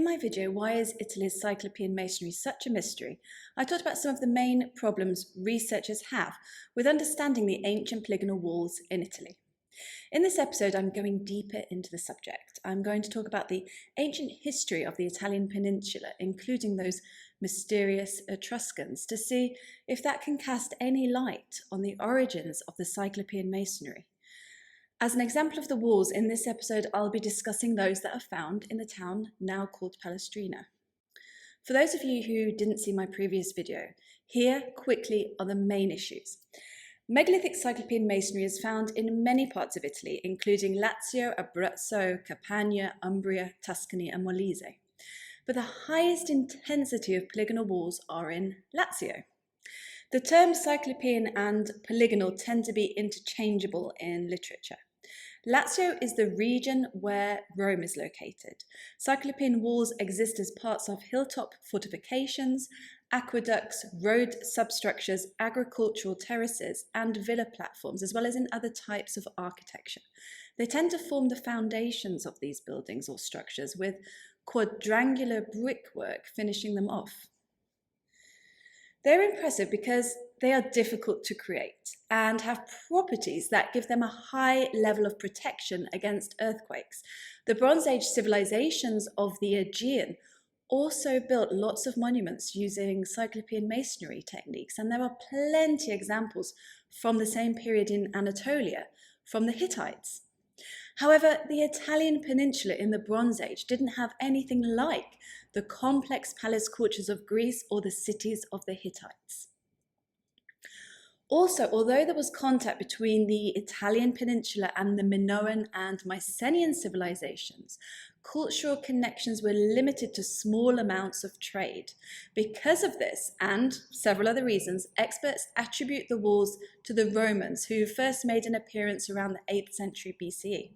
In my video, Why is Italy's Cyclopean Masonry such a mystery?, I talked about some of the main problems researchers have with understanding the ancient polygonal walls in Italy. In this episode, I'm going deeper into the subject. I'm going to talk about the ancient history of the Italian peninsula, including those mysterious Etruscans, to see if that can cast any light on the origins of the Cyclopean masonry. As an example of the walls in this episode, I'll be discussing those that are found in the town now called Palestrina. For those of you who didn't see my previous video, here quickly are the main issues. Megalithic Cyclopean masonry is found in many parts of Italy, including Lazio, Abruzzo, Campania, Umbria, Tuscany and Molise. But the highest intensity of polygonal walls are in Lazio. The terms cyclopean and polygonal tend to be interchangeable in literature. Lazio is the region where Rome is located. Cyclopean walls exist as parts of hilltop fortifications, aqueducts, road substructures, agricultural terraces, and villa platforms, as well as in other types of architecture. They tend to form the foundations of these buildings or structures, with quadrangular brickwork finishing them off. They're impressive because they are difficult to create and have properties that give them a high level of protection against earthquakes. The Bronze Age civilizations of the Aegean also built lots of monuments using Cyclopean masonry techniques, and there are plenty of examples from the same period in Anatolia from the Hittites. However, the Italian peninsula in the Bronze Age didn't have anything like the complex palace cultures of Greece or the cities of the Hittites. Also, although there was contact between the Italian peninsula and the Minoan and Mycenaean civilizations, cultural connections were limited to small amounts of trade. Because of this, and several other reasons, experts attribute the walls to the Romans, who first made an appearance around the 8th century BCE.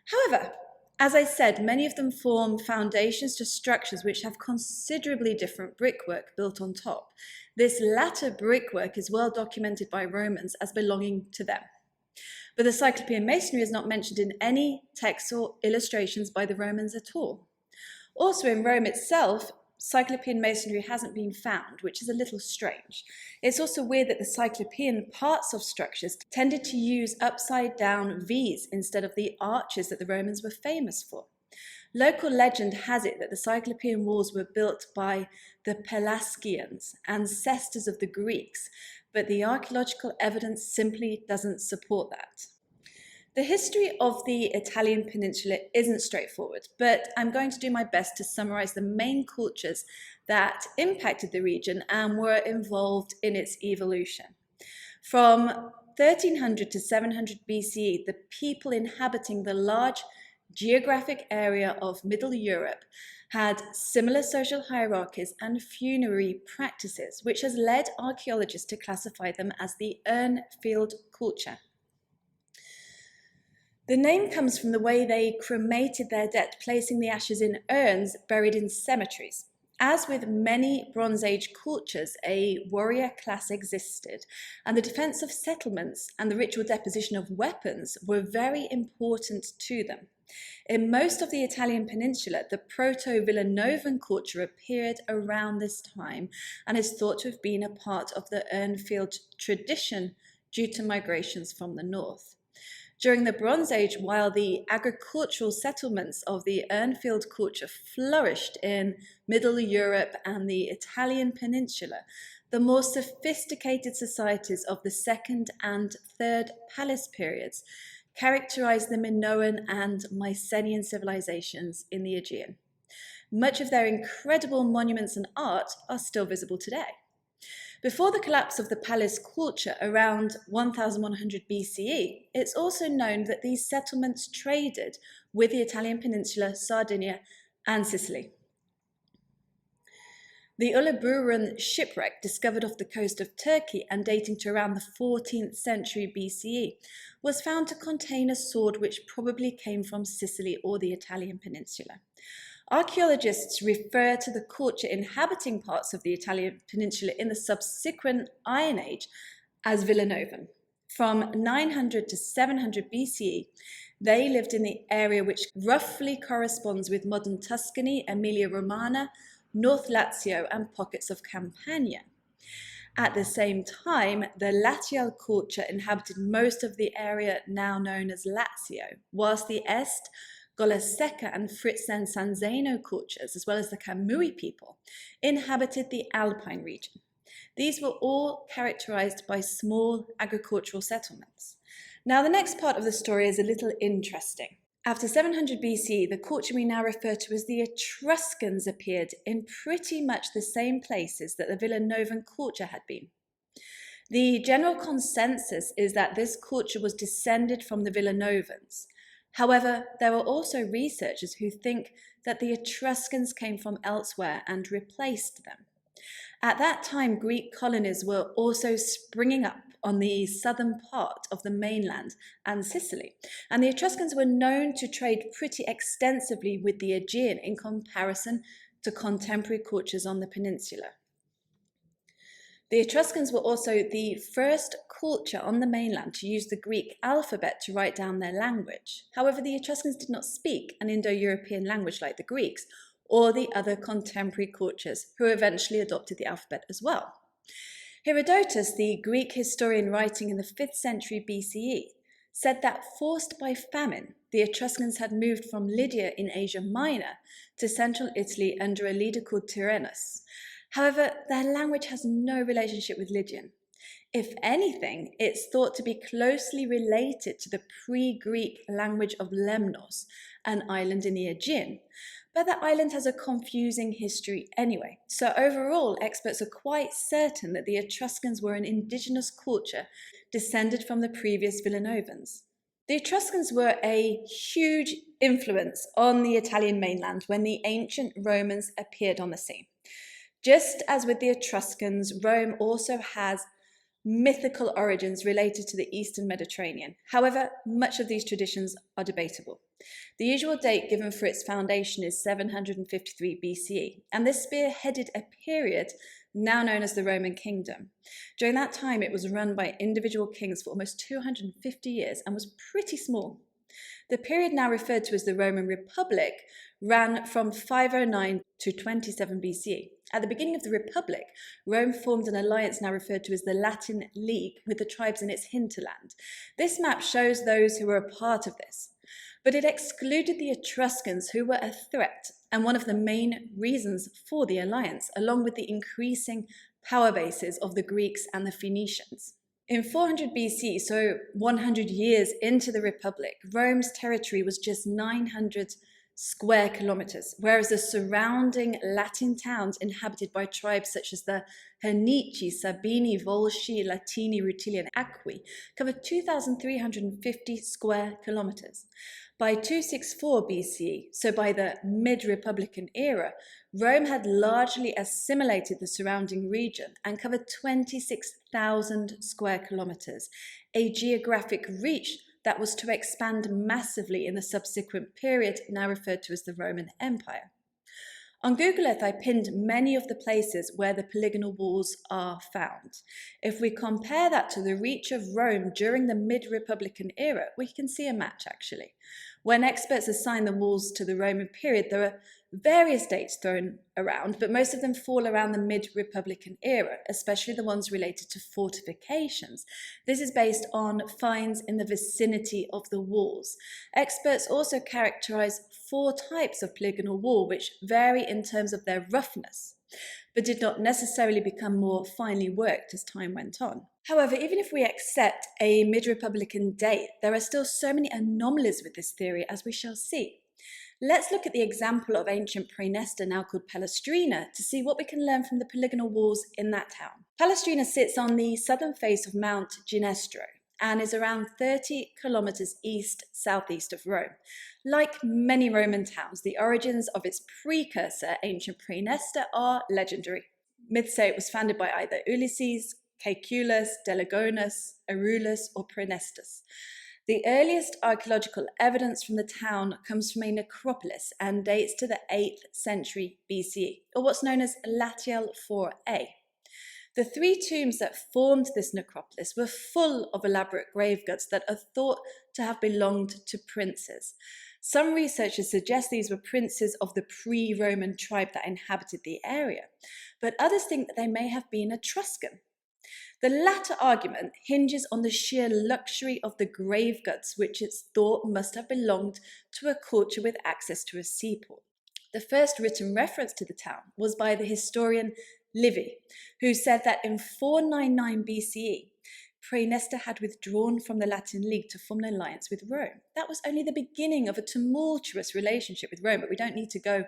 However, as I said, many of them form foundations to structures which have considerably different brickwork built on top. This latter brickwork is well documented by Romans as belonging to them. But the Cyclopean masonry is not mentioned in any texts or illustrations by the Romans at all. Also, in Rome itself, Cyclopean masonry hasn't been found, which is a little strange. It's also weird that the Cyclopean parts of structures tended to use upside-down V's instead of the arches that the Romans were famous for. Local legend has it that the Cyclopean walls were built by the Pelasgians, ancestors of the Greeks, but the archaeological evidence simply doesn't support that. The history of the Italian peninsula isn't straightforward, but I'm going to do my best to summarize the main cultures that impacted the region and were involved in its evolution. From 1300 to 700 BCE, the people inhabiting the large geographic area of Middle Europe had similar social hierarchies and funerary practices, which has led archaeologists to classify them as the urn-field culture. The name comes from the way they cremated their dead, placing the ashes in urns buried in cemeteries. As with many Bronze Age cultures, a warrior class existed, and the defense of settlements and the ritual deposition of weapons were very important to them. In most of the Italian peninsula, the Proto-Villanovan culture appeared around this time and is thought to have been a part of the urn-field tradition due to migrations from the north. During the Bronze Age, while the agricultural settlements of the urn-field culture flourished in Middle Europe and the Italian peninsula, the more sophisticated societies of the Second and Third Palace periods characterized the Minoan and Mycenaean civilizations in the Aegean. Much of their incredible monuments and art are still visible today. Before the collapse of the palace culture around 1100 BCE, it's also known that these settlements traded with the Italian peninsula, Sardinia, and Sicily. The Umbria shipwreck, discovered off the coast of Turkey and dating to around the 14th century BCE, was found to contain a sword which probably came from Sicily or the Italian peninsula. Archaeologists refer to the culture inhabiting parts of the Italian peninsula in the subsequent Iron Age as Villanovan. From 900 to 700 BCE, they lived in the area which roughly corresponds with modern Tuscany, Emilia-Romagna, North Lazio, and pockets of Campania. At the same time, the Latial culture inhabited most of the area now known as Lazio, whilst the Est, Golaseca and Fritz and San Zeno cultures, as well as the Camui people, inhabited the Alpine region. These were all characterized by small agricultural settlements. Now, the next part of the story is a little interesting. After 700 BCE, the culture we now refer to as the Etruscans appeared in pretty much the same places that the Villanovan culture had been. The general consensus is that this culture was descended from the Villanovans. However, there are also researchers who think that the Etruscans came from elsewhere and replaced them. At that time, Greek colonies were also springing up on the southern part of the mainland and Sicily, and the Etruscans were known to trade pretty extensively with the Aegean in comparison to contemporary cultures on the peninsula. The Etruscans were also the first culture on the mainland to use the Greek alphabet to write down their language. However, the Etruscans did not speak an Indo-European language like the Greeks or the other contemporary cultures who eventually adopted the alphabet as well. Herodotus, the Greek historian writing in the 5th century BCE, said that forced by famine, the Etruscans had moved from Lydia in Asia Minor to central Italy under a leader called Tyrannus. However, their language has no relationship with Lydian. If anything, it's thought to be closely related to the pre-Greek language of Lemnos, an island in the Aegean. But the island has a confusing history anyway. So overall, experts are quite certain that the Etruscans were an indigenous culture descended from the previous Villanovans. The Etruscans were a huge influence on the Italian mainland when the ancient Romans appeared on the scene. Just as with the Etruscans, Rome also has mythical origins related to the Eastern Mediterranean. However, much of these traditions are debatable. The usual date given for its foundation is 753 BCE, and this spearheaded a period now known as the Roman Kingdom. During that time, it was run by individual kings for almost 250 years and was pretty small. The period now referred to as the Roman Republic ran from 509 to 27 BCE. At the beginning of the Republic, Rome formed an alliance now referred to as the Latin League with the tribes in its hinterland. This map shows those who were a part of this, but it excluded the Etruscans, who were a threat and one of the main reasons for the alliance, along with the increasing power bases of the Greeks and the Phoenicians. In 400 BC, so 100 years into the Republic, Rome's territory was just 900 square kilometers, whereas the surrounding Latin towns inhabited by tribes such as the Hernici, Sabini, Volsci, Latini, Rutili, and Aqui covered 2,350 square kilometers. By 264 BCE, so by the mid-Republican era, Rome had largely assimilated the surrounding region and covered 26,000 square kilometers, a geographic reach that was to expand massively in the subsequent period, now referred to as the Roman Empire. On Google Earth, I pinned many of the places where the polygonal walls are found. If we compare that to the reach of Rome during the mid-Republican era, we can see a match actually. When experts assign the walls to the Roman period, there are various dates thrown around, but most of them fall around the mid-Republican era, especially the ones related to fortifications. This is based on finds in the vicinity of the walls. Experts also characterize 4 types of polygonal wall, which vary in terms of their roughness, but did not necessarily become more finely worked as time went on. However, even if we accept a mid-Republican date, there are still so many anomalies with this theory, as we shall see. Let's look at the example of ancient Praeneste, now called Palestrina, to see what we can learn from the polygonal walls in that town. Palestrina sits on the southern face of Mount Ginestro and is around 30 kilometers east-southeast of Rome. Like many Roman towns, the origins of its precursor, ancient Praeneste, are legendary. Myths say it was founded by either Ulysses, Caeculus, Delagonus, Arulus, or Praenestus. The earliest archaeological evidence from the town comes from a necropolis and dates to the 8th century BCE, or what's known as Latial 4a. The 3 tombs that formed this necropolis were full of elaborate grave goods that are thought to have belonged to princes. Some researchers suggest these were princes of the pre-Roman tribe that inhabited the area, but others think that they may have been Etruscan. The latter argument hinges on the sheer luxury of the grave goods, which it's thought must have belonged to a culture with access to a seaport. The first written reference to the town was by the historian Livy, who said that in 499 BCE, Praeneste had withdrawn from the Latin League to form an alliance with Rome. That was only the beginning of a tumultuous relationship with Rome, but we don't need to go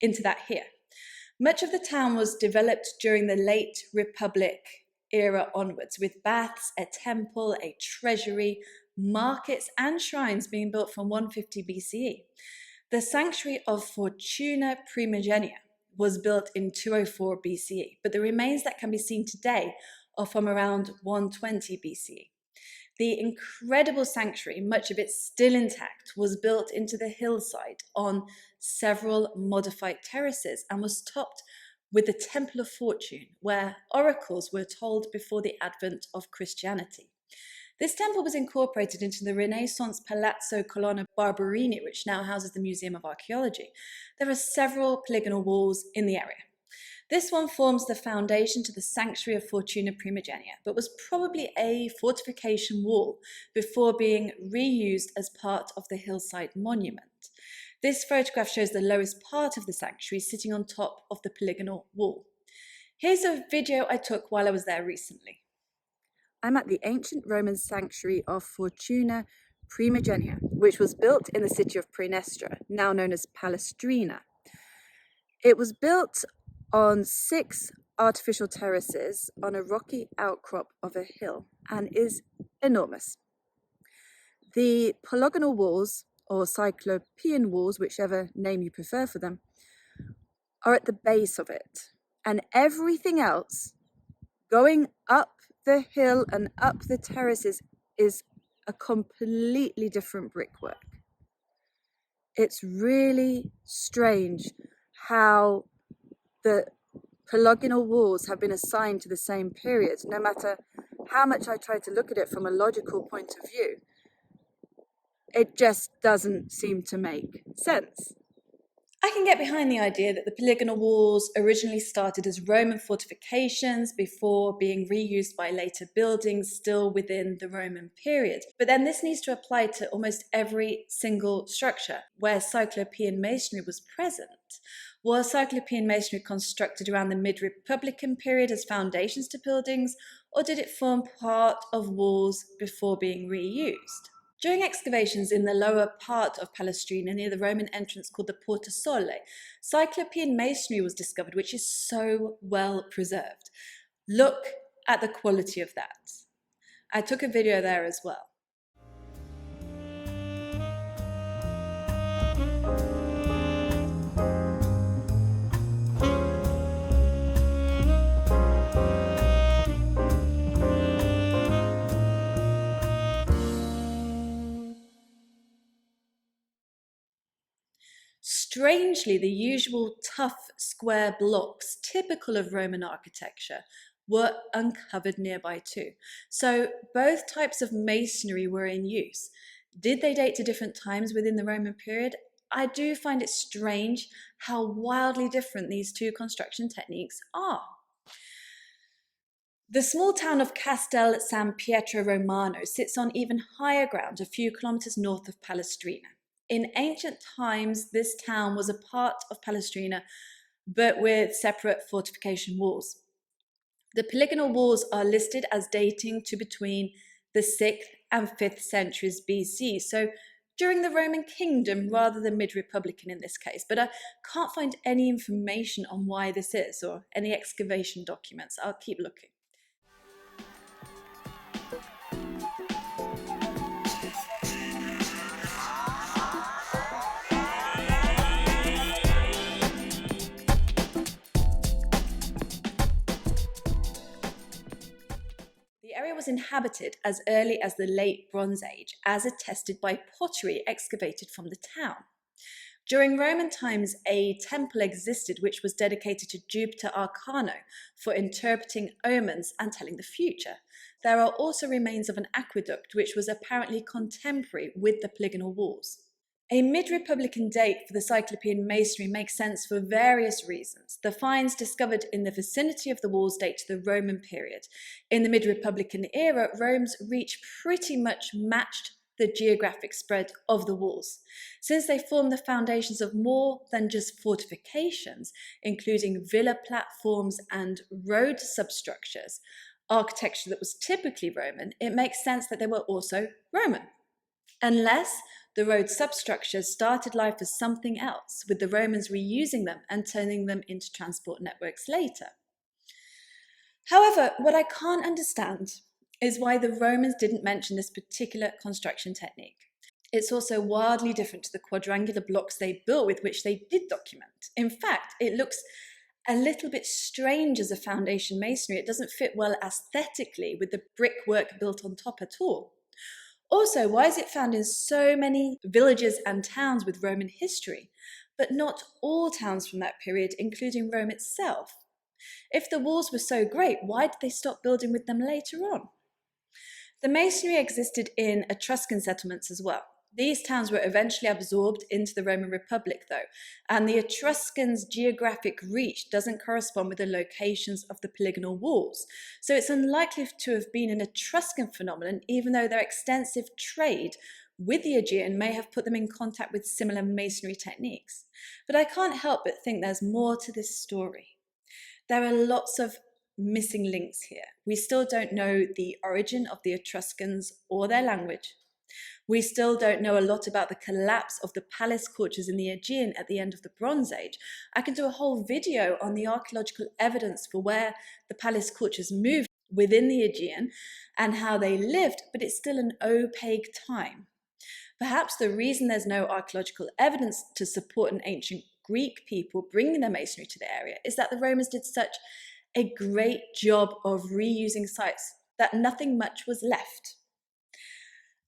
into that here. Much of the town was developed during the late Republic era onwards, with baths, a temple, a treasury, markets, and shrines being built from 150 BCE. The sanctuary of Fortuna Primigenia was built in 204 BCE, but the remains that can be seen today are from around 120 BCE. The incredible sanctuary, much of it still intact, was built into the hillside on several modified terraces and was topped with the Temple of Fortune, where oracles were told before the advent of Christianity. This temple was incorporated into the Renaissance Palazzo Colonna Barberini, which now houses the Museum of Archaeology. There are several polygonal walls in the area. This one forms the foundation to the Sanctuary of Fortuna Primigenia, but was probably a fortification wall before being reused as part of the hillside monument. This photograph shows the lowest part of the sanctuary sitting on top of the polygonal wall. Here's a video I took while I was there recently. I'm at the ancient Roman sanctuary of Fortuna Primigenia, which was built in the city of Praeneste, now known as Palestrina. It was built on 6 artificial terraces on a rocky outcrop of a hill and is enormous. The polygonal walls, or Cyclopean walls, whichever name you prefer for them, are at the base of it, and everything else going up the hill and up the terraces is a completely different brickwork. It's really strange how the polygonal walls have been assigned to the same period. No matter how much I try to look at it from a logical point of view, it just doesn't seem to make sense. I can get behind the idea that the polygonal walls originally started as Roman fortifications before being reused by later buildings still within the Roman period. But then this needs to apply to almost every single structure where Cyclopean masonry was present. Was Cyclopean masonry constructed around the mid-Republican period as foundations to buildings, or did it form part of walls before being reused? During excavations in the lower part of Palestrina near the Roman entrance called the Porta Sole, Cyclopean masonry was discovered, which is so well preserved. Look at the quality of that. I took a video there as well. Strangely, the usual tough square blocks typical of Roman architecture were uncovered nearby too. So both types of masonry were in use. Did they date to different times within the Roman period? I do find it strange how wildly different these two construction techniques are. The small town of Castel San Pietro Romano sits on even higher ground a few kilometers north of Palestrina. In ancient times, this town was a part of Palestrina, but with separate fortification walls. The polygonal walls are listed as dating to between the 6th and 5th centuries BC, so during the Roman kingdom rather than mid-Republican in this case, but I can't find any information on why this is or any excavation documents. I'll keep looking. The area was inhabited as early as the late Bronze Age, as attested by pottery excavated from the town. During Roman times, a temple existed which was dedicated to Jupiter Arcano for interpreting omens and telling the future. There are also remains of an aqueduct which was apparently contemporary with the polygonal walls. A mid-Republican date for the Cyclopean masonry makes sense for various reasons. The finds discovered in the vicinity of the walls date to the Roman period. In the mid-Republican era, Rome's reach pretty much matched the geographic spread of the walls, since they form the foundations of more than just fortifications, including villa platforms and road substructures, architecture that was typically Roman. It makes sense that they were also Roman, unless the road substructures started life as something else, with the Romans reusing them and turning them into transport networks later. However, what I can't understand is why the Romans didn't mention this particular construction technique. It's also wildly different to the quadrangular blocks they built with which they did document. In fact, it looks a little bit strange as a foundation masonry. It doesn't fit well aesthetically with the brickwork built on top at all. Also, why is it found in so many villages and towns with Roman history, but not all towns from that period, including Rome itself? If the walls were so great, why did they stop building with them later on? The masonry existed in Etruscan settlements as well. These towns were eventually absorbed into the Roman Republic, though, and the Etruscans' geographic reach doesn't correspond with the locations of the polygonal walls. So it's unlikely to have been an Etruscan phenomenon, even though their extensive trade with the Aegean may have put them in contact with similar masonry techniques. But I can't help but think there's more to this story. There are lots of missing links here. We still don't know the origin of the Etruscans or their language. We still don't know a lot about the collapse of the palace cultures in the Aegean at the end of the Bronze Age. I can do a whole video on the archaeological evidence for where the palace cultures moved within the Aegean and how they lived, but it's still an opaque time. Perhaps the reason there's no archaeological evidence to support an ancient Greek people bringing their masonry to the area is that the Romans did such a great job of reusing sites that nothing much was left.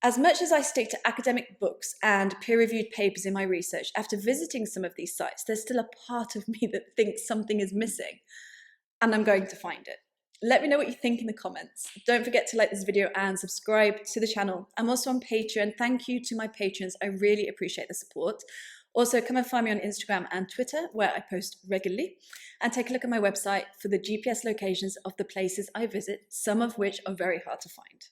As much as I stick to academic books and peer-reviewed papers in my research, after visiting some of these sites, there's still a part of me that thinks something is missing, and I'm going to find it. Let me know what you think in the comments. Don't forget to like this video and subscribe to the channel. I'm also on Patreon. Thank you to my patrons. I really appreciate the support. Also, come and find me on Instagram and Twitter, where I post regularly, and take a look at my website for the GPS locations of the places I visit, some of which are very hard to find.